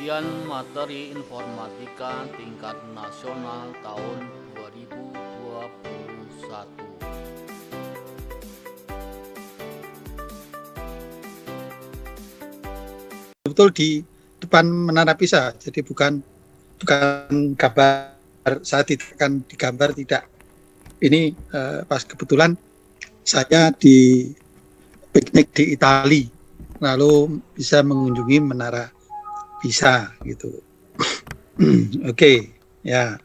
Ujian Materi Informatika Tingkat Nasional tahun 2021. Betul di depan Menara Pisa, jadi bukan gambar saya akan digambar, tidak. Ini pas kebetulan saya di piknik di Itali, lalu bisa mengunjungi Menara Pisa gitu. Oke, ya.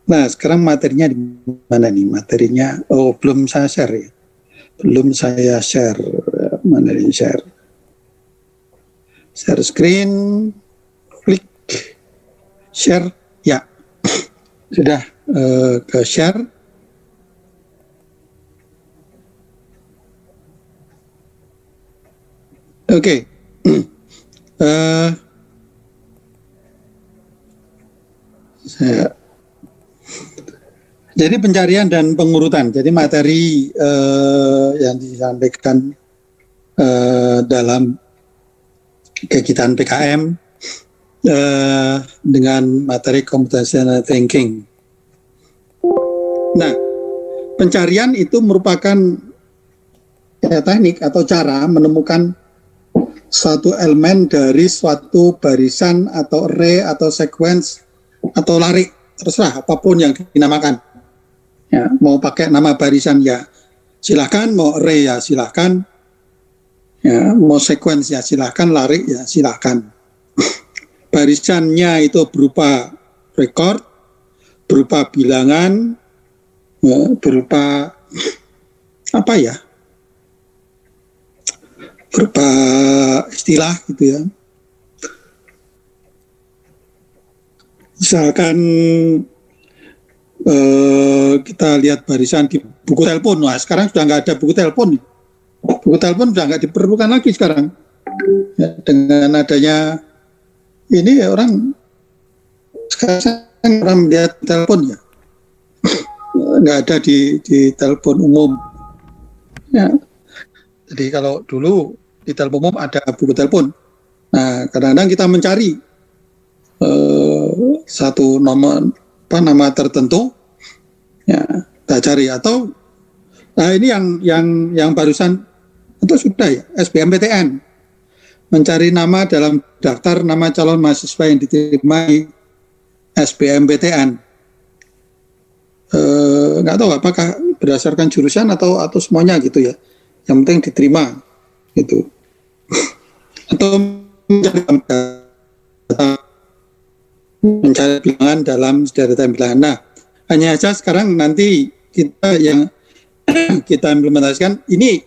Nah, sekarang materinya di mana nih? Materinya, belum saya share ya. Belum saya share. Mana ini share? Share screen, klik share, ya. Sudah ke share. Oke. Jadi pencarian dan pengurutan. Jadi materi yang disampaikan dalam kegiatan PKM dengan materi computational thinking. Nah, pencarian itu merupakan teknik atau cara menemukan suatu elemen dari suatu barisan atau array atau sequence atau lari, terserah apapun yang dinamakan. Ya, mau pakai nama barisan ya silahkan, mau array ya silahkan, ya, mau sequence ya silahkan, lari ya silahkan. Barisannya itu berupa record, berupa bilangan, ya, berupa apa ya, berupa istilah gitu ya. Misalkan kita lihat barisan di buku telepon. Nah, sekarang sudah nggak ada buku telepon. Buku telepon sudah nggak diperlukan lagi sekarang. Ya, dengan adanya ini ya, orang sekarang orang melihat telepon ya, nggak ada di telepon umum. Ya. Jadi kalau dulu di telepon umum ada buku telepon. Nah, kadang-kadang kita mencari satu nama tertentu, ya kita cari. Atau nah ini yang barusan itu sudah ya, SBMPTN, mencari nama dalam daftar nama calon mahasiswa yang diterima SBMPTN. Nggak tahu apakah berdasarkan jurusan atau semuanya gitu ya, yang penting diterima gitu. Atau mencari bilangan dalam sederetan bilangan. Nah, hanya saja sekarang nanti kita yang kita implementasikan ini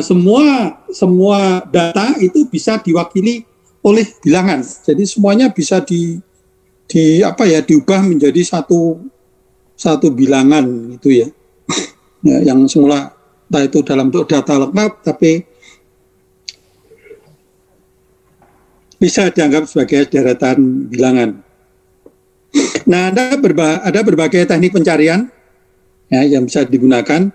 semua data itu bisa diwakili oleh bilangan. Jadi semuanya bisa diubah menjadi satu bilangan gitu ya. Ya, yang semula entah itu dalam bentuk data lengkap tapi bisa dianggap sebagai deretan bilangan. Nah, ada berbagai teknik pencarian ya, yang bisa digunakan.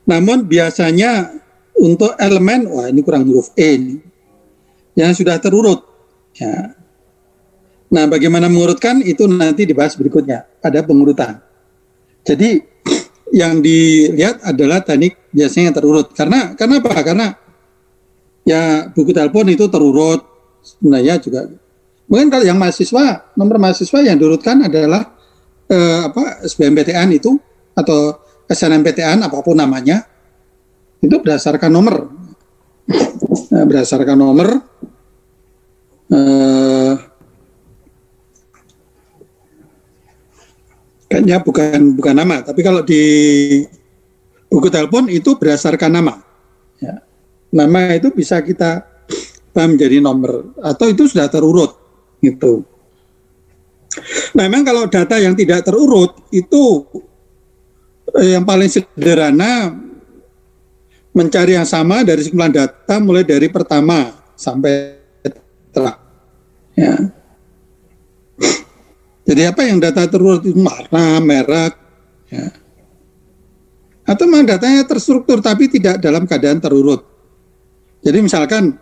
Namun biasanya untuk elemen, wah ini kurang huruf E ini, yang sudah terurut. Ya. Nah, bagaimana mengurutkan itu nanti dibahas berikutnya pada pengurutan. Jadi yang dilihat adalah teknik biasanya yang terurut. Karena apa? Karena ya buku telepon itu terurut. Sebenarnya juga mungkin kalau yang mahasiswa, nomor mahasiswa yang diurutkan adalah SBMPTN itu atau SNMPTN apapun namanya, itu berdasarkan nomor. Nah, berdasarkan nomor kayaknya bukan nama, tapi kalau di buku telepon itu berdasarkan nama. Ya. Nama itu bisa kita menjadi nomor atau itu sudah terurut gitu. Nah, memang kalau data yang tidak terurut itu yang paling sederhana mencari yang sama dari sekumpulan data mulai dari pertama sampai terakhir. Ya. Jadi apa yang data terurut itu warna, merek, ya. Atau memang datanya terstruktur tapi tidak dalam keadaan terurut. Jadi misalkan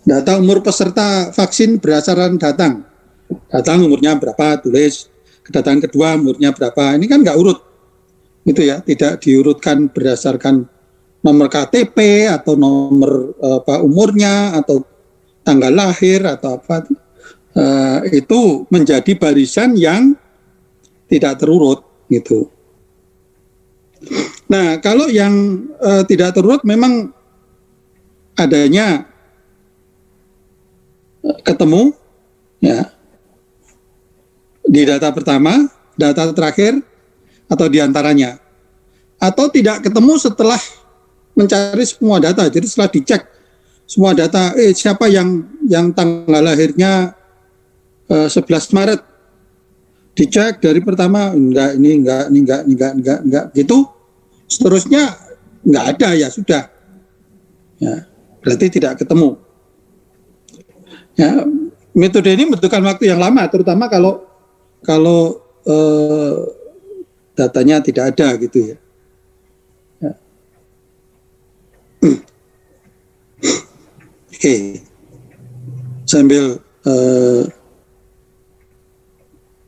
Data umur peserta vaksin berdasarkan datang umurnya berapa, tulis. Kedatangan kedua umurnya berapa. Ini kan nggak urut, gitu ya. Tidak diurutkan berdasarkan nomor KTP atau nomor umurnya atau tanggal lahir atau apa. Itu menjadi barisan yang tidak terurut, gitu. Nah, kalau yang tidak terurut memang adanya ketemu ya di data pertama, data terakhir, atau diantaranya, atau tidak ketemu setelah mencari semua data. Jadi setelah dicek semua data, siapa yang tanggal lahirnya 11 Maret, dicek dari pertama enggak, gitu, seterusnya enggak ada, ya sudah, ya berarti tidak ketemu. Ya, metode ini membutuhkan waktu yang lama, terutama kalau datanya tidak ada, gitu ya. Oke, sambil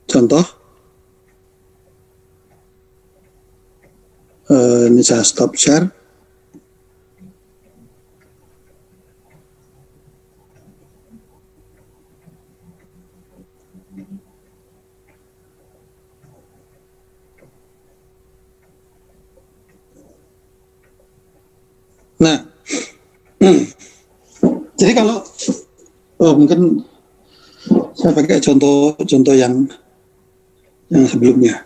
contoh, ini saya stop share. Nah, jadi kalau mungkin saya pakai contoh yang sebelumnya.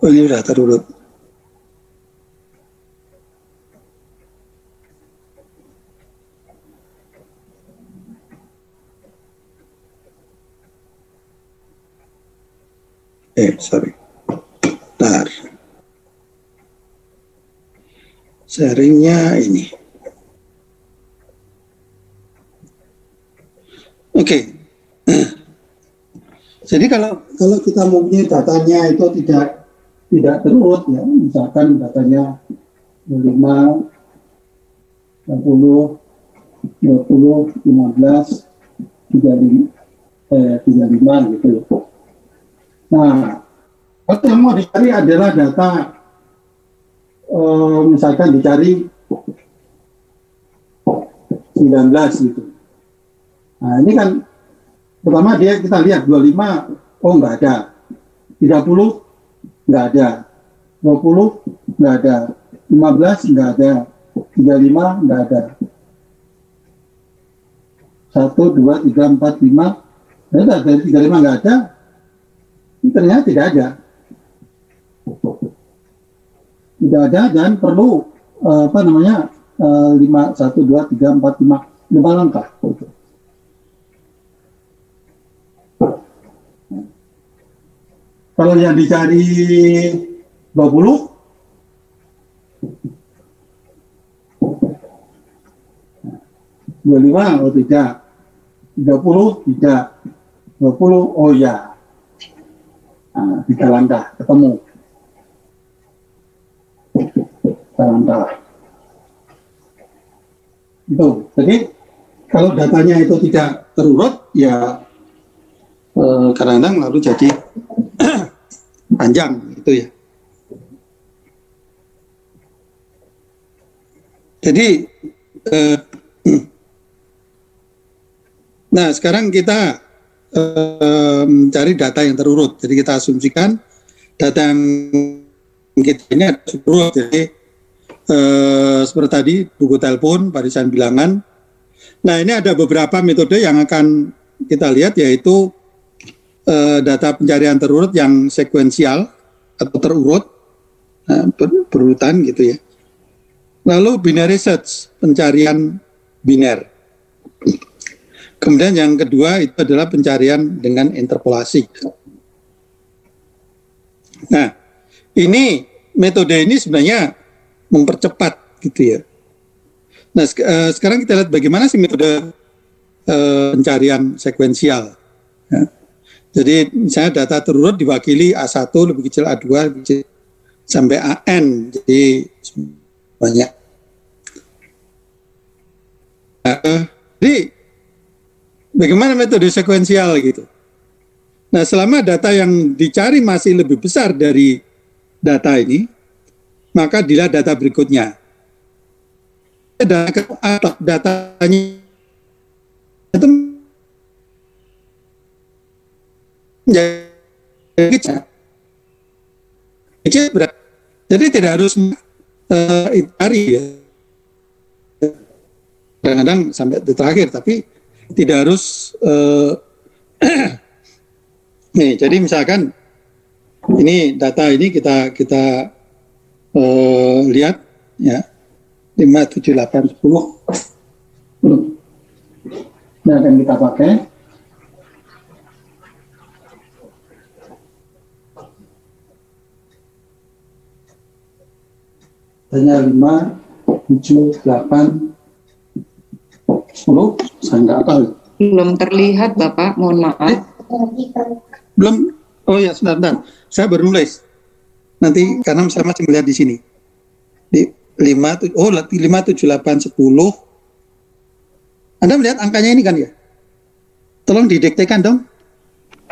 Oh, ini sudah terurut. Sorry. Bentar. Sharingnya ini. Oke. Jadi kalau kita mempunyai datanya itu tidak terurut, ya, misalkan datanya 25, 60, 20, 15, 35 gitu. Nah, kalau yang mau dicari adalah data, misalkan dicari 19 gitu. Nah, ini kan pertama kita lihat 25, oh nggak ada. 30 nggak ada. 20 nggak ada. 15 nggak ada. 35 nggak ada. 1, 2, 3, 4, 5. Nah, dari 35 nggak ada. Ternyata tidak ada. Tidak ada dan perlu 5, 1, 2, 3, 4, 5 langkah. Kalau yang dicari 20, oh tidak, 30 tidak, 20 oh ya. Nah, 3 langkah ketemu. 3 langkah. Itu. Jadi kalau datanya itu tidak terurut, ya kadang-kadang lalu jadi panjang, gitu ya. Jadi nah sekarang kita mencari data yang terurut. Jadi kita asumsikan data yang kita ini ada terurut. Jadi seperti tadi buku telepon, barisan bilangan. Nah, ini ada beberapa metode yang akan kita lihat, yaitu data pencarian terurut yang sekuensial atau terurut, berurutan gitu ya. Lalu binary search, pencarian biner. Kemudian yang kedua itu adalah pencarian dengan interpolasi. Nah, ini metode ini sebenarnya mempercepat, gitu ya. Nah, sekarang kita lihat bagaimana sih metode pencarian sekuensial. Ya. Jadi misalnya data terurut diwakili A1 lebih kecil A2 lebih kecil sampai AN, jadi banyak. Jadi bagaimana metode sekuensial gitu? Nah, selama data yang dicari masih lebih besar dari data ini, maka dilihat data berikutnya. Datanya itu menjadi kecil, jadi tidak harus cari ya. Kadang-kadang sampai di terakhir, tapi tidak harus nih. Jadi misalkan ini data ini kita lihat ya, 5, 7, 8, 10. Nah, akan kita pakai. Hanya 5, 7, 8, 10, saya nggak tahu. Belum terlihat, Bapak. Mohon maaf. Belum. Oh ya, sebentar. Saya baru nulis. Nanti karena saya masih melihat di sini. Di 5, 7, 8, 10. Anda melihat angkanya ini kan ya? Tolong didiktekan dong.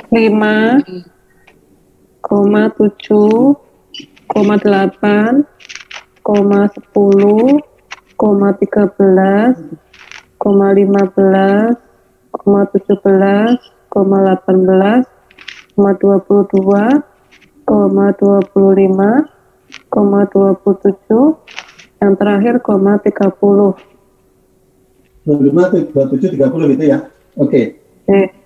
5,7,8,13,14,15,16,17,18,19,20. Yang terakhir 30. 25, 27, 30 gitu ya. Oke. Oke.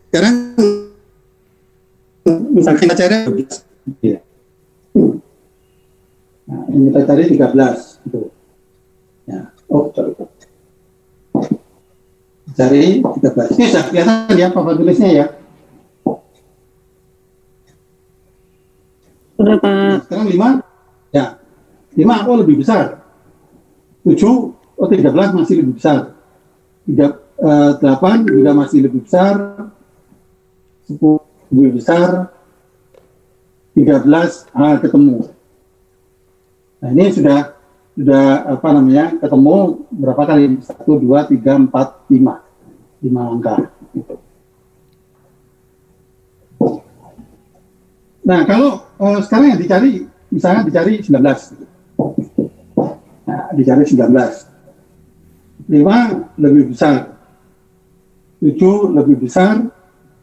Sekarang misalkan kita cari 12. Ya. Nah, ini kita cari 13 gitu. Ya. Oh, sorry. Cari 13. Ini sudah kelihatan ya papan tulisnya ya. Sudah, Pak. Sekarang 5. Ya. 5 apa lebih besar? 7, 13 masih lebih besar. 8 juga masih lebih besar. 10 lebih besar. 13 ketemu. Nah, ini sudah apa namanya, ketemu berapa kali? 1, 2, 3, 4, 5. 5 angka. Nah, kalau sekarang yang dicari, misalnya dicari 19. Nah, dicari 19. 5 lebih besar. 7 lebih besar.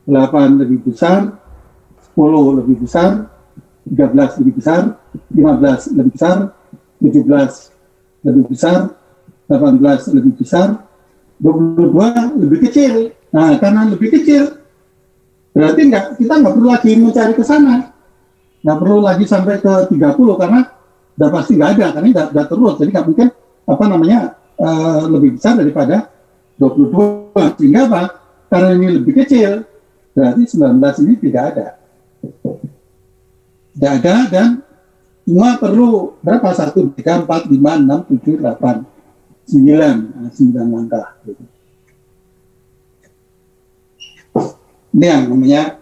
8 lebih besar. 10 lebih besar. 13 lebih besar. 15 lebih besar. 17 lebih besar. 18 lebih besar. 22 lebih kecil. Nah, karena lebih kecil, berarti kita nggak perlu lagi mencari ke sana. Nggak perlu lagi sampai ke 30 karena udah pasti nggak ada, karena nggak terus. Jadi nggak mungkin apa namanya lebih besar daripada 22. Sehingga apa? Karena ini lebih kecil, berarti 19 ini tidak ada. Tidak ada, dan cuma perlu berapa? 1, 3, 4, 5, 6, 7, 8, 9. 9 langkah. Ini yang namanya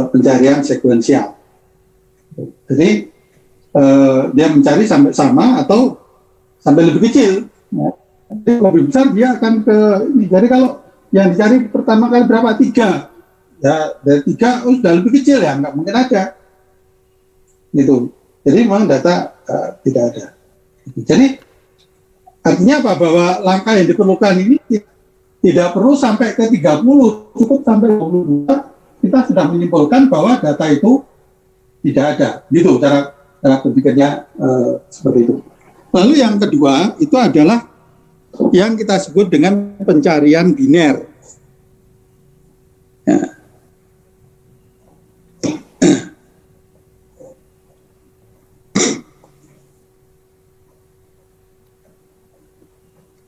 pencarian sekuensial. Jadi dia mencari sampai sama atau sampai lebih kecil. Ya. Jadi lebih besar dia akan ke ini. Jadi kalau yang dicari pertama kali berapa? 3. Ya, dari 3 sudah lebih kecil ya, nggak mungkin ada. Gitu. Jadi memang data tidak ada. Jadi artinya apa? Bahwa langkah yang diperlukan ini tidak perlu sampai ke 30, cukup sampai 22. Kita sudah menyimpulkan bahwa data itu tidak ada. Gitu cara berpikirnya seperti itu. Lalu yang kedua itu adalah yang kita sebut dengan pencarian biner. Ya.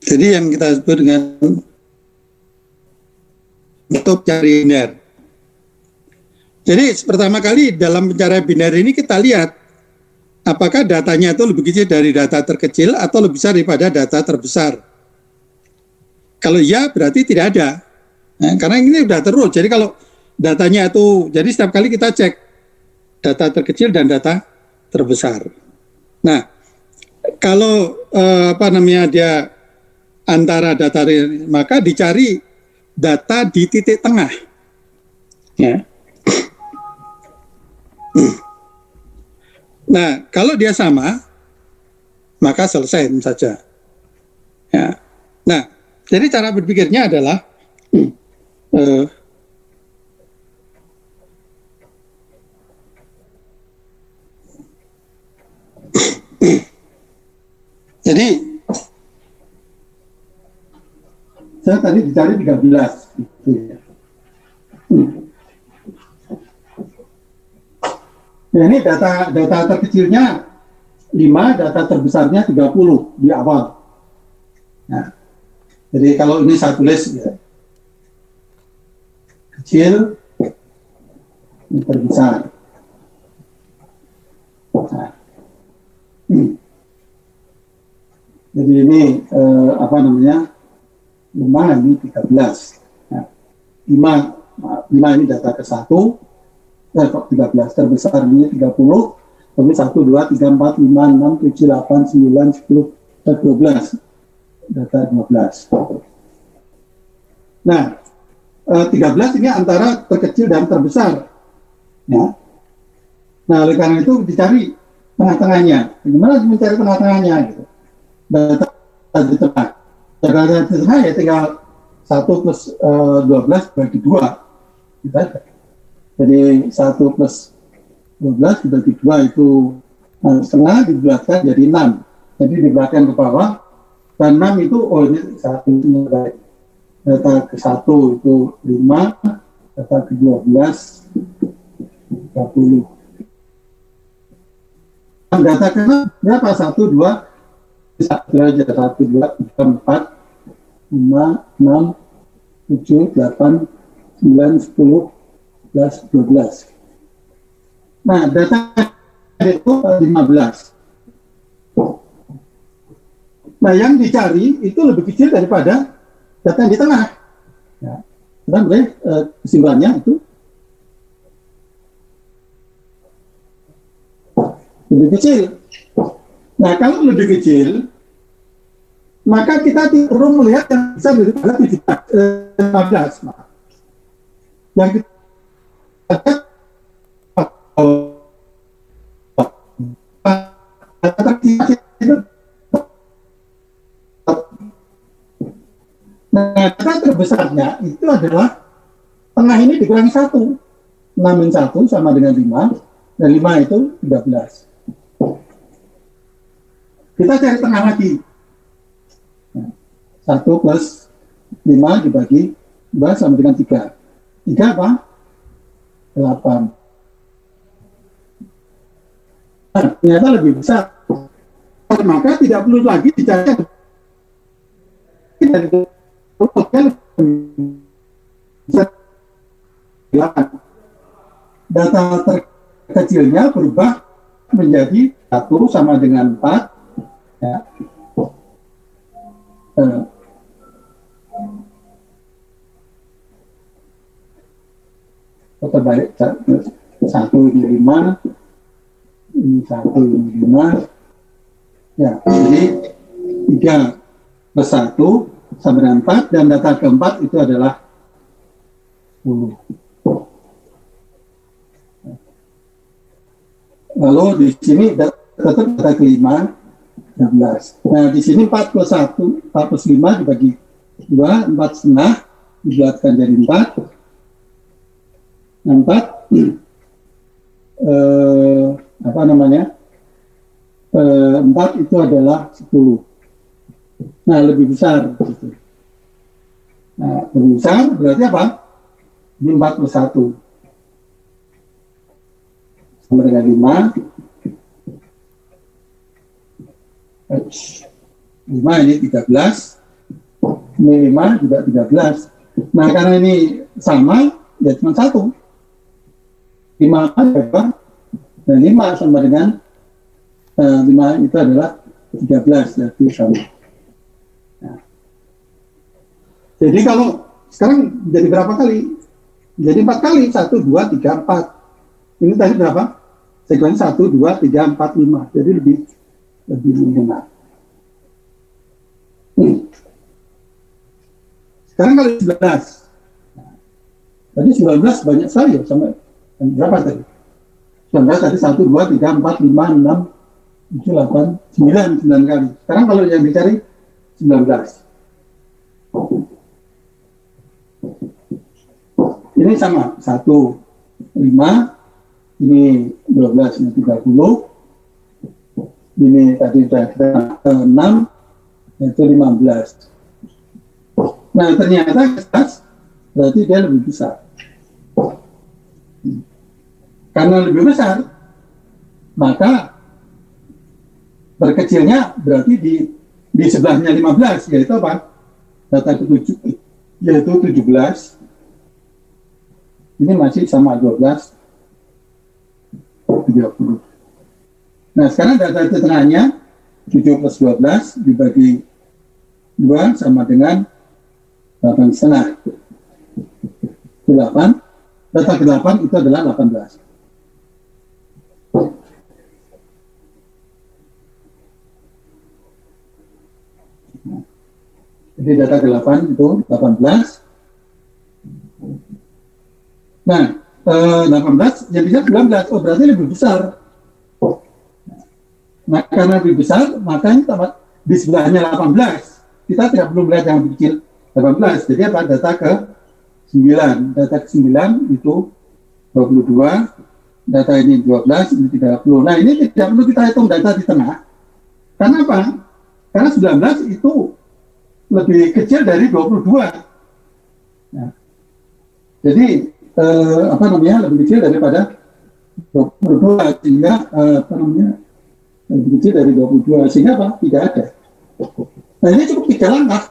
Jadi yang kita sebut dengan metode cari biner. Jadi pertama kali dalam pencarian biner ini kita lihat apakah datanya itu lebih kecil dari data terkecil atau lebih besar daripada data terbesar. Kalau iya berarti tidak ada. Nah, karena ini sudah terus. Jadi kalau datanya itu, jadi setiap kali kita cek data terkecil dan data terbesar. Nah, kalau dia antara data, maka dicari data di titik tengah. Ya. Nah, kalau dia sama, maka selesai saja. Ya. Nah, jadi cara berpikirnya adalah jadi saya tadi dicari 13 gitu ya. Ya, ini data terkecilnya 5, data terbesarnya 30 di awal. Nah, jadi kalau ini saya tulis ya, kecil, ini terbesar. Nah, jadi ini 5 ini 13. Nah, 5 ini data ke-1, 13 terbesar ini 30, tapi 1, 2, 3, 4, 5, 6, 7, 8, 9, 10, 12, data 12. Nah, 13 ini antara terkecil dan terbesar. Ya. Nah, oleh karena itu dicari tengah-tengahnya. Bagaimana mencari tengah-tengahnya? Gitu. Data di tengah. Data di tengah ya tinggal 1 plus 12 bagi 2. Gitu aja. Jadi 1 plus 12 dibagi 2 itu setengah, dibulatkan jadi 6. Jadi dibulatkan ke bawah. Dan 6 itu, ini 1 ini baik. Data ke-1 itu 5, data ke-12 30. Data ke-6 berapa? 1, 2, 1 aja. 1, 2, 3, 4, 5, 6, 7, 8, 9, 10, 11, 12. Nah, data itu 15. Nah, yang dicari itu lebih kecil daripada data yang di tengah. Ya. Kita boleh kesimpulannya itu lebih kecil. Nah, kalau lebih kecil, maka kita tidak perlu melihat yang besar daripada 15. Yang kita nah, data terbesarnya itu adalah tengah ini dikurangi 1. 6 1 sama dengan 5, dan 5 itu 13. Kita cari tengah lagi. 1 plus 5 dibagi 2 sama dengan 3. 3 apa? 8. Nah, ternyata lebih besar. Maka tidak perlu lagi dicari dari data terkecilnya berubah menjadi 1 sama dengan 4. Ya. Terbalik 1 ini 5, ini 1 ini 5. Ya, jadi 3 plus 1 sama dengan 4, dan data keempat itu adalah 10. Lalu di sini tetap data kelima 16. Nah, di sini 4 plus 1, 4 plus 5 dibagi 2, 4 setengah, dibuatkan jadi 4. 4 4 itu adalah 10. Nah, lebih besar gitu. Nah, lebih besar berarti apa? Ini 4 plus 1 sama dengan 5. 5 ini 13. Ini 5 juga 13. Nah, karena ini sama, ya cuma 1. 5 berapa? Dan 5 sama dengan 5 itu adalah 13, berarti sama. Nah, jadi kalau sekarang jadi berapa kali? Jadi 4 kali, 1, 2, 3, 4. Ini tadi berapa? Sekuensi 1, 2, 3, 4, 5. Jadi lebih mendengar. Sekarang kali 11. Tadi 19 banyak sekali ya, sampai berapa tadi? 19 tadi 1, 2, 3, 4, 5, 6, 7, 8, 9 kali. Sekarang kalau yang dicari 19. Ini sama, 1, 5, ini 12, ini 30, ini tadi sudah kita 6, itu 15. Nah ternyata berarti dia lebih besar. Karena lebih besar, maka berkecilnya berarti di sebelahnya 15, yaitu apa? Data ke-7, yaitu 17. Ini masih sama 12, 30. Nah sekarang data di tengahnya 7 plus 12 dibagi 2 sama dengan 8,5. 8. Data ke-8 itu adalah 18. Jadi data ke-8 itu 18. Nah, 18 yang bisa 19. Oh, berarti lebih besar. Nah, karena lebih besar, makanya di sebelahnya 18. Kita tidak perlu melihat yang lebih kecil 18. Jadi apa? Data ke-9. Data ke-9 itu 22. Data ini 12, ini 30. Nah, ini tidak perlu kita hitung data di tengah. Karena apa? Karena 19 itu lebih kecil dari 22. Nah, jadi lebih kecil daripada 22, sehingga lebih kecil dari 22, sehingga apa? Tidak ada. Nah, ini cukup 3 langkah.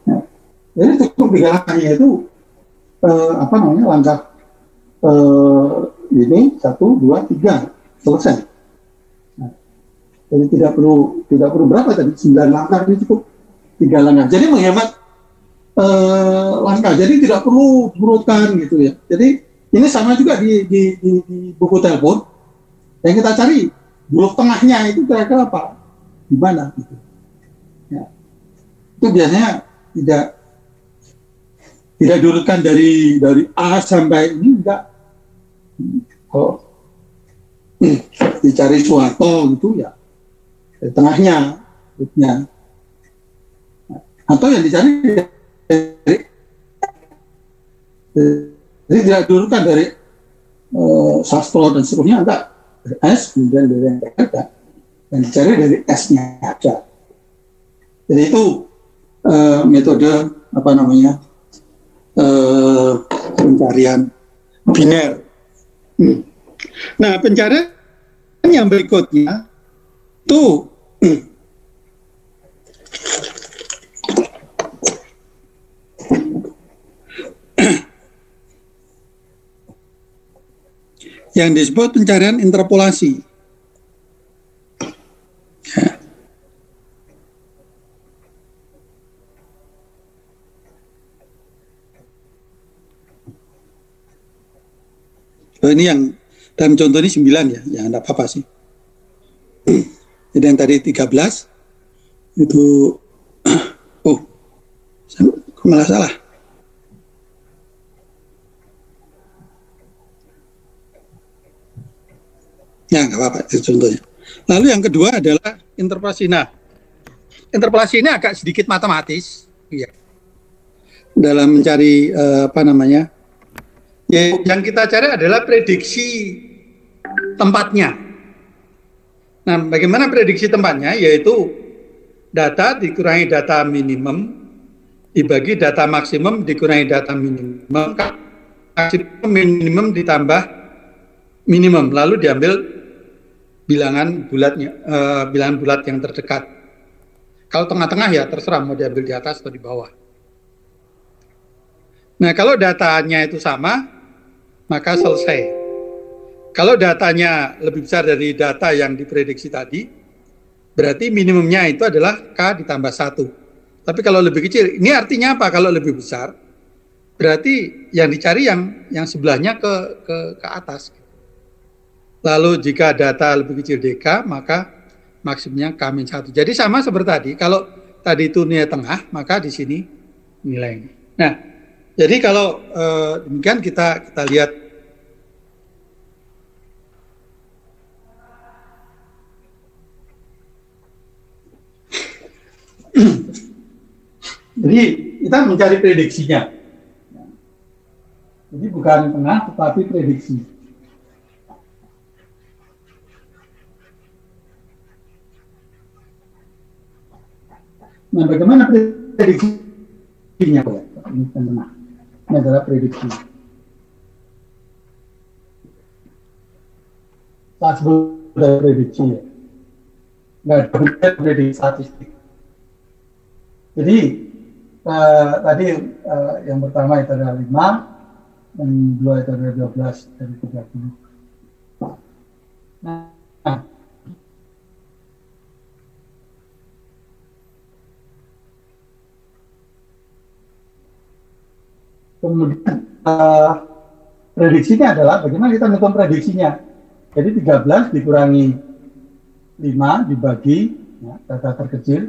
Nah, jadi cukup 3 langkah, yaitu langkah ini 1, 2, 3 selesai. Nah, jadi tidak perlu berapa tadi? 9 langkah, ini cukup 3 langkah. Jadi menghemat langkah, jadi tidak perlu diurutkan gitu ya. Jadi ini sama juga di buku telepon yang kita cari huruf tengahnya itu kira-kira apa, di mana gitu. Ya. Itu biasanya tidak diurutkan dari A sampai ini, enggak. Kalau dicari suatu gitu ya di tengahnya hurufnya. Atau yang dicari jadi tidak diurutkan dari sastro dan seterusnya, enggak. Dari S, kemudian dari yang ada, dan dicari dari S-nya aja. Jadi itu metode pencarian biner. Nah, pencarian yang berikutnya itu yang disebut pencarian interpolasi. Ya. Ini yang dalam contoh ini 9 ya, ya enggak apa-apa sih. Jadi yang tadi 13 itu saya malah salah. Ya, nggak apa-apa, itu contohnya. Lalu yang kedua adalah interpolasi. Nah, interpolasi ini agak sedikit matematis, ya. Dalam mencari ya, yang kita cari adalah prediksi tempatnya. Nah, bagaimana prediksi tempatnya? Yaitu data dikurangi data minimum dibagi data maksimum dikurangi data minimum, minimum ditambah minimum, lalu diambil bilangan bulat yang terdekat. Kalau tengah-tengah ya terserah mau diambil di atas atau di bawah. Nah, kalau datanya itu sama, maka selesai. Kalau datanya lebih besar dari data yang diprediksi tadi, berarti minimumnya itu adalah K ditambah 1. Tapi kalau lebih kecil, ini artinya apa? Kalau lebih besar, berarti yang dicari yang sebelahnya ke atas. Lalu jika data lebih kecil DK, maka maksimumnya K-1. Jadi sama seperti tadi, kalau tadi itu nilai tengah, maka di sini nilainya. Nah, jadi kalau demikian kita lihat. Jadi kita mencari prediksinya. Jadi bukan tengah, tetapi prediksi. Nah, bagaimana prediksinya? Ini tengah. Ini adalah prediksi. Saya sebut dari prediksi ya. Nggak ada prediksi statistik. Jadi tadi yang pertama itu adalah 5, yang kedua itu adalah 12 dari 30. Nah, kemudian prediksinya adalah bagaimana kita melakukan prediksinya. Jadi 13 dikurangi 5 dibagi ya, data terkecil,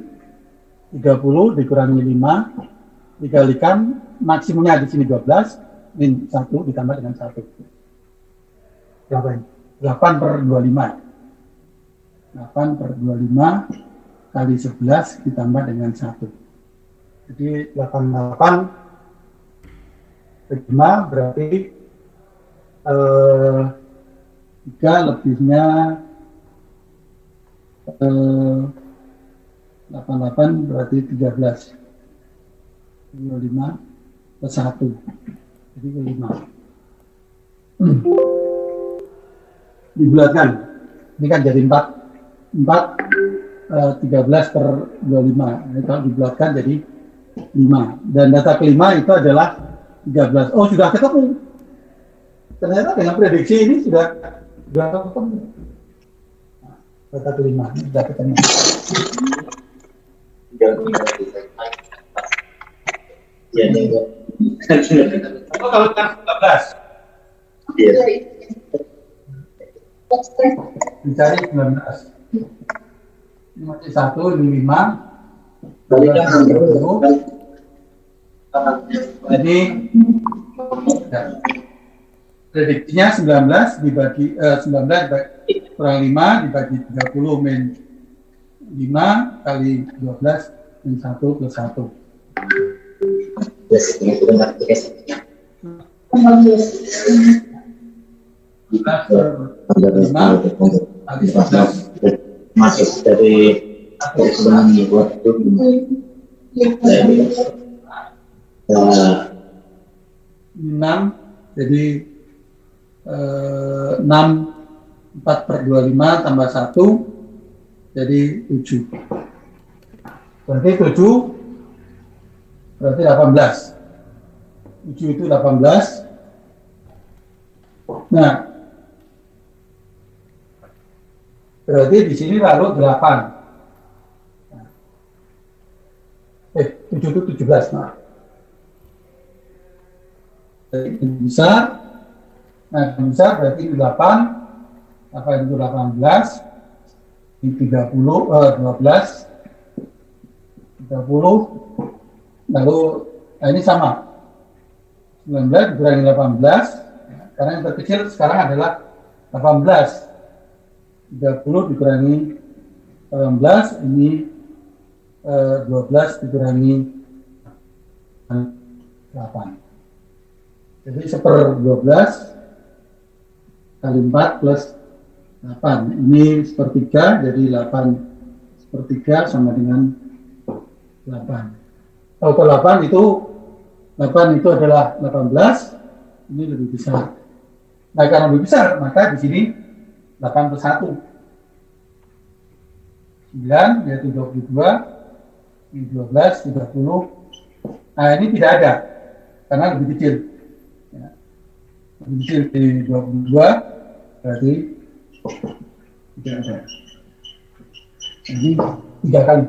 30 dikurangi 5 dikalikan maksimumnya di sini 12 min 1 ditambah dengan 1. Berapa ini? 8 per 25. 8 per 25 kali 11 ditambah dengan 1. Jadi 88 per 5 berarti 3 lebihnya 88 berarti 13. 25 plus 1. Jadi 5. Dibulatkan. Ini kan jadi 4 13 per 25. Ini kalau dibulatkan jadi 5. Dan data kelima itu adalah 13. Oh, sudah ketemu. Ternyata dengan prediksi ini sudah ketemu. Data kelima sudah ketemu. Oh, kalau yang 19. Iya. Dicari 19. Ini masih 1, ini 5. Jadi prediksinya 19 dibagi 19 kurang 5 dibagi 30 min 5 kali 12 min 1 plus 1. Masuk dari sebenarnya waktu 6 jadi 6 4 per 25 tambah 1 jadi 7. Berarti 7 berarti 18. 7 itu 18. Nah, berarti di sini lalu 8. 7 itu 17. Nah, jadi besar. Nah, besar berarti 8. Apa itu 18? Ini 12. 30. Lalu, nah ini sama. 19 dikurangi 18. Karena yang terkecil sekarang adalah 18. 30 dikurangi 18. Ini 12 dikurangi 8. Jadi 1/12 kali 4 plus 8. Ini 1/3, jadi 8/3 sama dengan 8. Kalau 8 itu adalah 18, ini lebih besar. Nah, karena lebih besar, maka di sini 8 plus 1. 9, yaitu 22, ini 12, 30. Nah, ini tidak ada. karena lebih kecil. Ya. Lebih kecil dari 22, berarti tidak ada. Jadi 3 kali.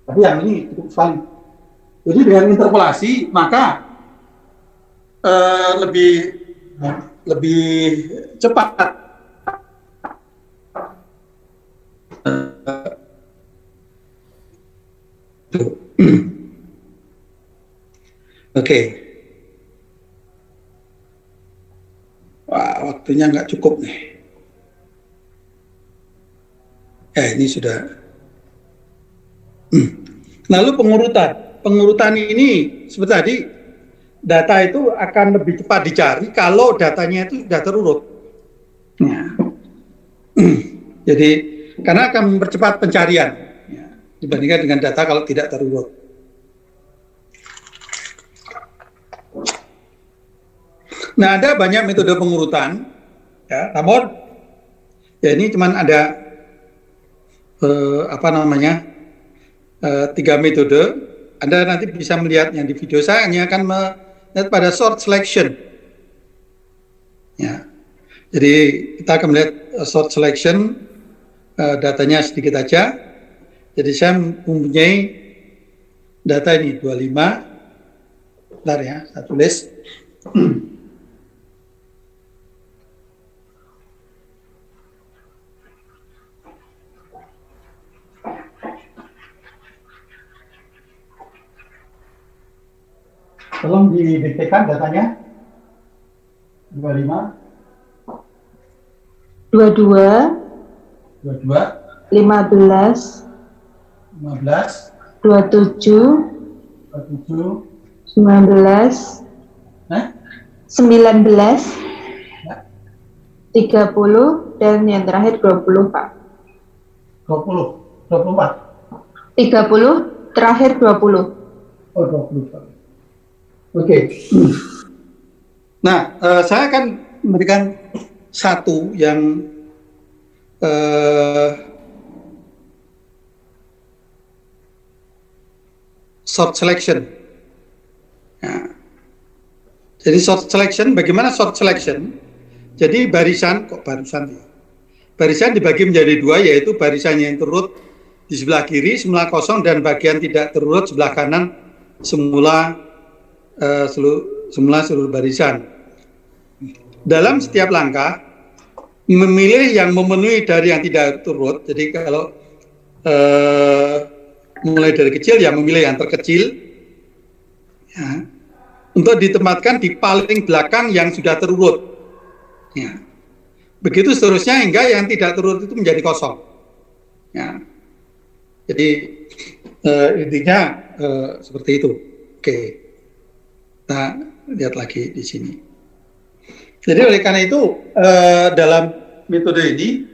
Tapi yang ini cukup valid. Jadi dengan interpolasi maka lebih cepat. Oke. Wah, waktunya nggak cukup nih. Ini sudah. Lalu pengurutan ini seperti tadi, data itu akan lebih cepat dicari kalau datanya itu sudah terurut. Ya. Jadi karena akan mempercepat pencarian ya, dibandingkan dengan data kalau tidak terurut. Nah, ada banyak metode pengurutan, ya, namun ya ini cuman ada 3 metode. Anda nanti bisa melihat yang di video saya hanya akan melihat pada short selection. Ya, jadi kita akan melihat short selection, datanya sedikit aja. Jadi saya mempunyai data ini 25. Bentar ya, saya tulis. Tolong didiktekan datanya. 25, 22, 15, 27, 27, 19, 19, 30, dan yang terakhir 20, Pak. 20, 24. 30, terakhir 20. Oh, 20. Oke. Nah, saya akan memberikan satu yang short selection. Nah, jadi short selection, bagaimana short selection? Jadi barisan dibagi menjadi 2, yaitu barisan yang terurut di sebelah kiri semula kosong dan bagian tidak terurut sebelah kanan semula seluruh barisan. Dalam setiap langkah memilih yang memenuhi dari yang tidak terurut. Jadi kalau mulai dari kecil ya memilih yang terkecil ya, untuk ditempatkan di paling belakang yang sudah terurut ya. Begitu seterusnya hingga yang tidak terurut itu menjadi kosong ya. Jadi intinya seperti itu. Oke, kita lihat lagi di sini. Jadi oleh karena itu dalam metode ini,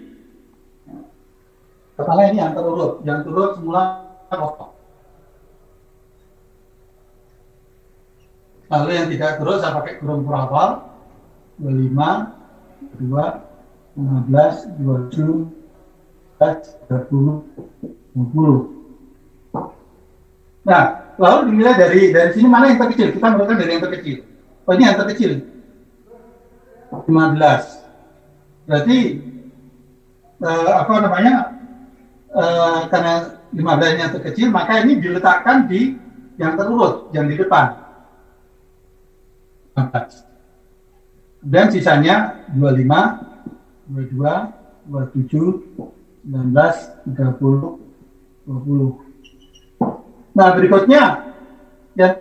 pertama ini yang terurut semula kosong. Lalu yang tidak terurut saya pakai kurung hafal 25, 2, 15, 27, 30, 20. Nah, lalu dinilai dari sini mana yang terkecil? Kita menurutkan dari yang terkecil. Oh, ini yang terkecil. 15. Berarti karena 15 yang terkecil, maka ini diletakkan di yang terurut, yang di depan. 15. Dan sisanya 25, 22, 27, 19, 30, 20. Nah, berikutnya ya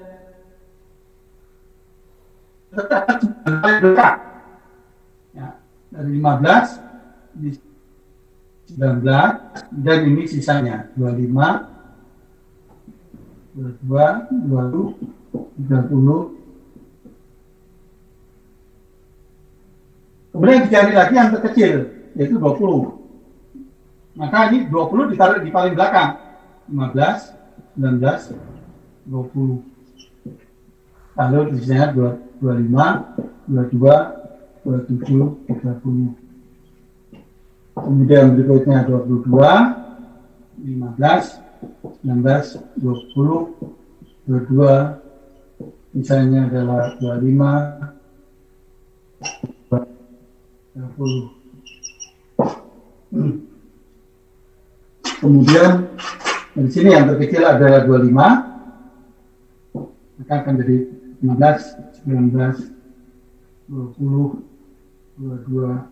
ya, dari 15 di 19 dan ini sisanya 25, 22, 20, 30. Kemudian dicari lagi yang terkecil yaitu 20. Maka ini 20 ditaruh di paling belakang. 15, 19, 20. Lalu sisanya 25, 22, 27, 30. Kemudian berikutnya 22, 15, 19, 20, 22, misalnya adalah 25, 30. Kemudian di sini yang terkecil adalah 25, maka akan jadi 15, 19, 20, 22,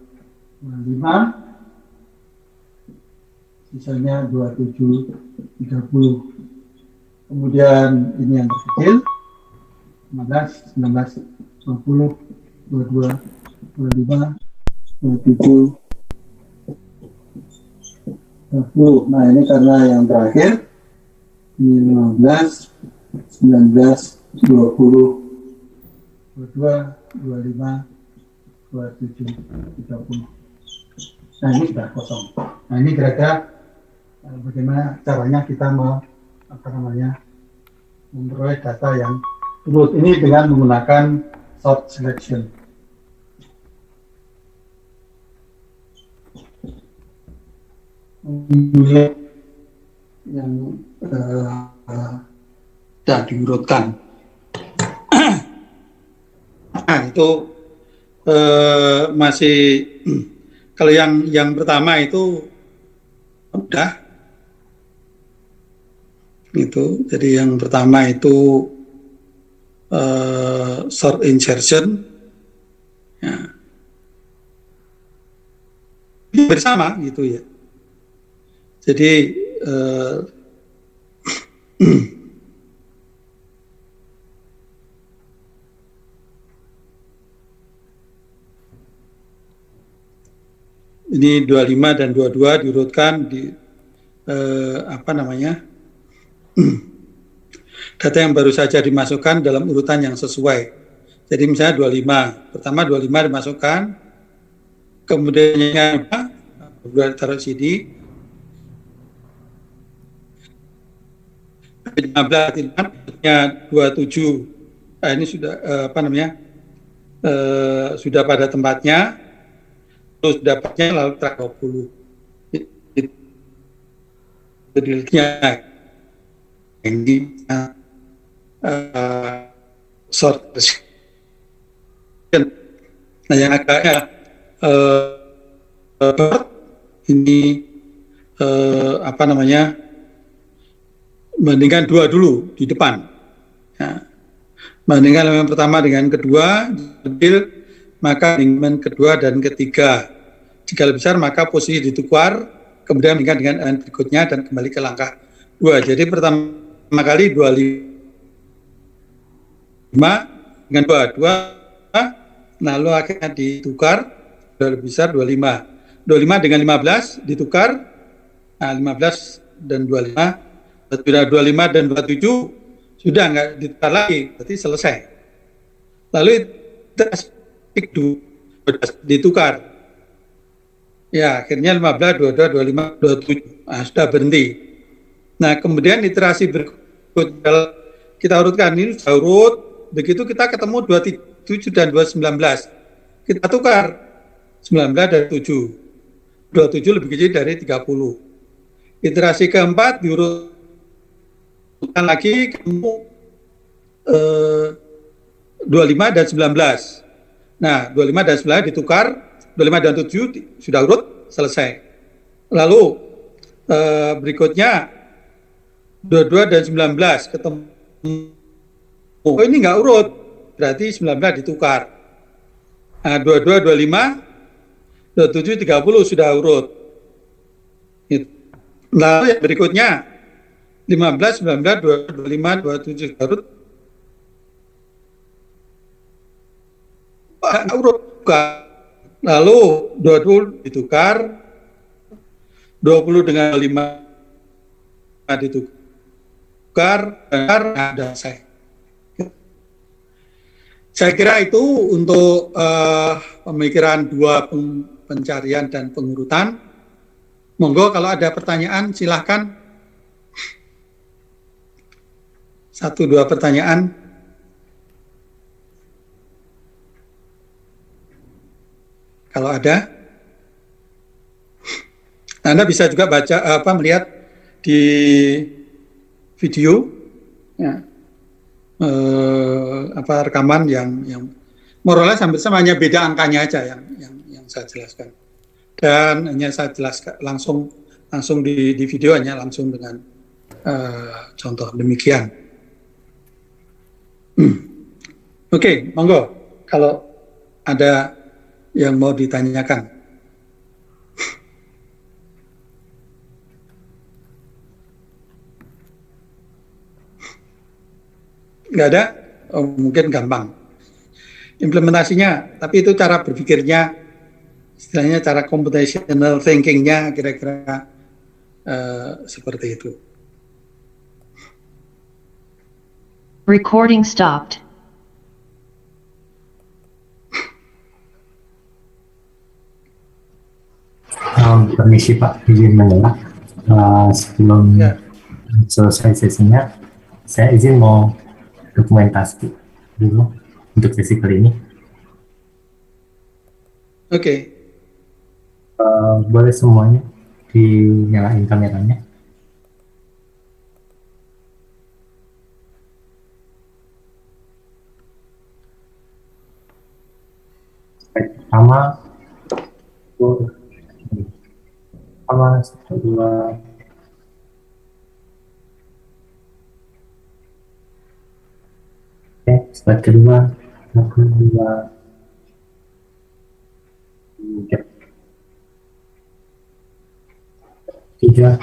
25, sisanya 27, 30. Kemudian ini yang terkecil 15, 19, 20, 22, 25, 27, 30. Nah ini karena yang terakhir ini 15, 19, 20, 22, 25, 27, 30. Nah ini sudah kosong. Nah ini kira-kira bagaimana caranya kita memperoleh data yang urut ini dengan menggunakan sort selection. Yang sudah diurutkan. Nah itu masih kalau yang pertama itu udah itu, jadi yang pertama itu sort insertion, ya. Bersama gitu ya. Jadi ini 25 dan 22 diurutkan di data yang baru saja dimasukkan dalam urutan yang sesuai. Jadi misalnya 25, pertama 25 dimasukkan, kemudian taruh sini, 15 27, ini sudah sudah pada tempatnya, terus dapatnya lalu track 20. Detailnya ini sort. Nah yang agaknya ini bandingkan dua dulu di depan. Ya. Bandingkan elemen pertama dengan kedua, detail, maka elemen kedua dan ketiga. Jika lebih besar maka posisi ditukar, kemudian bandingkan dengan elemen berikutnya dan kembali ke langkah 2. Jadi pertama kali 25 dengan 22, lalu akhirnya ditukar, sudah lebih besar 25. 25 dengan 15 ditukar, nah 15 dan 25, sudah 25 dan 27 sudah nggak ditukar lagi, berarti selesai. Lalu ditukar. Ya, akhirnya 15, 22, 25, 27. Nah, sudah berhenti. Nah, kemudian iterasi berikutnya kita urutkan, ini sudah urut, begitu kita ketemu 27 dan 219. Kita tukar 19 dan 7. 27 lebih kecil dari 30. Iterasi keempat diurutkan lagi, ketemu 25 dan 19. Nah, 25 dan 19 ditukar, 25 dan 7 sudah urut, selesai. Lalu berikutnya 22 dan 19 ketemu. Oh, ini nggak urut, berarti 19 ditukar. Nah, 22, 25, 27, 30 sudah urut. Lalu yang berikutnya 15, 19, 25, 27 sudah urut. Nggak urut. Lalu 20 ditukar, 20 dengan 5 ditukar, ada saya. Saya kira itu untuk pemikiran dua pencarian dan pengurutan. Monggo kalau ada pertanyaan silahkan. 1-2 pertanyaan. Kalau ada, Anda bisa juga melihat di video, ya. rekaman yang more or less hampir sama, hanya beda angkanya aja yang saya jelaskan. Dan hanya saya jelaskan langsung di video, hanya langsung dengan contoh demikian. Oke, monggo kalau ada yang mau ditanyakan. Nggak ada? Oh, mungkin gampang. Implementasinya, tapi itu cara berpikirnya, istilahnya cara computational thinking-nya kira-kira seperti itu. Recording stopped. Permisi Pak, izin menolak. Sebelum Ya. selesai sesinya, saya izin mau dokumentasi dulu untuk sesi kali ini. Oke. Boleh semuanya dinyalain kameranya. Pertama, satu, dua. Oke, slide kedua, satu, dua, tiga,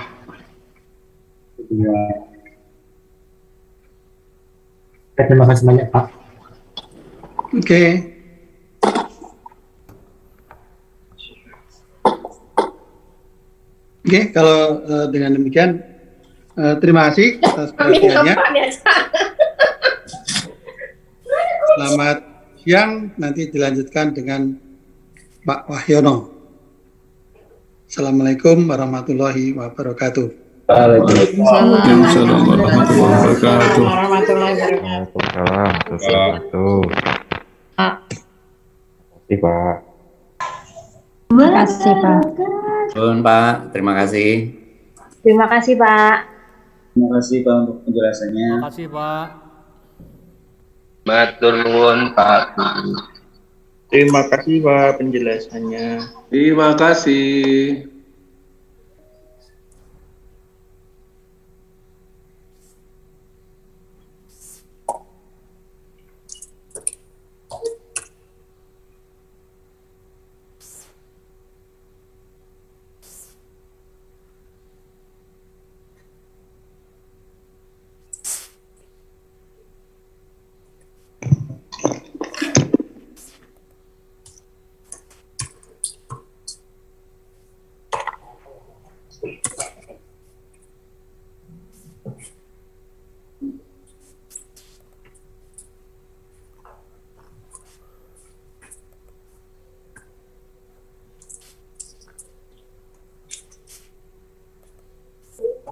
dua. Terima kasih banyak Pak. Oke. Oke, kalau dengan demikian terima kasih atas perhatiannya. Selamat siang, nanti dilanjutkan dengan Pak Wahyono. Assalamualaikum warahmatullahi wabarakatuh. Waalaikumsalam warahmatullahi wabarakatuh. Waalaikumsalam warahmatullahi wabarakatuh. Terima kasih Pak. Terima kasih Pak. Nuhun Pak, terima kasih. Terima kasih Pak. Terima kasih Pak untuk penjelasannya. Terima kasih Pak. Matur nuwun Pak. Terima kasih Pak penjelasannya. Terima kasih.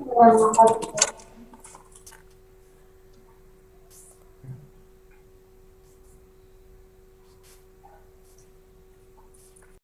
Terima kasih.